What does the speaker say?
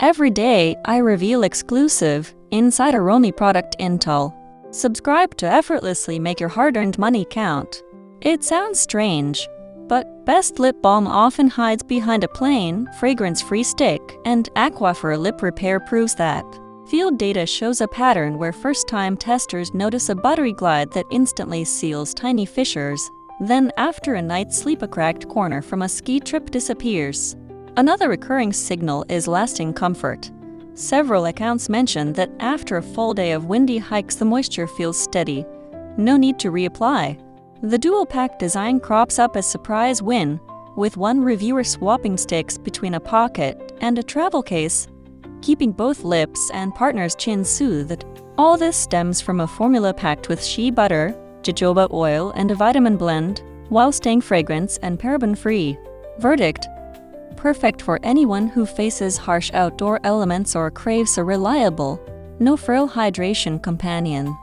Every day, I reveal exclusive, insider-only product intel. Subscribe to effortlessly make your hard-earned money count. It sounds strange, but best lip balm often hides behind a plain, fragrance-free stick, and Aquaphor Lip Repair proves that. Field data shows a pattern where first-time testers notice a buttery glide that instantly seals tiny fissures. Then, after a night's sleep, a cracked corner from a ski trip disappears. Another recurring signal is lasting comfort. Several accounts mention that after a full day of windy hikes, the moisture feels steady. No need to reapply. The dual-pack design crops up as surprise win, with one reviewer swapping sticks between a pocket and a travel case, keeping both lips and partner's chin soothed. All this stems from a formula packed with shea butter, jojoba oil, and a vitamin blend, while staying fragrance and paraben-free. Verdict: perfect for anyone who faces harsh outdoor elements or craves a reliable, no-frill hydration companion.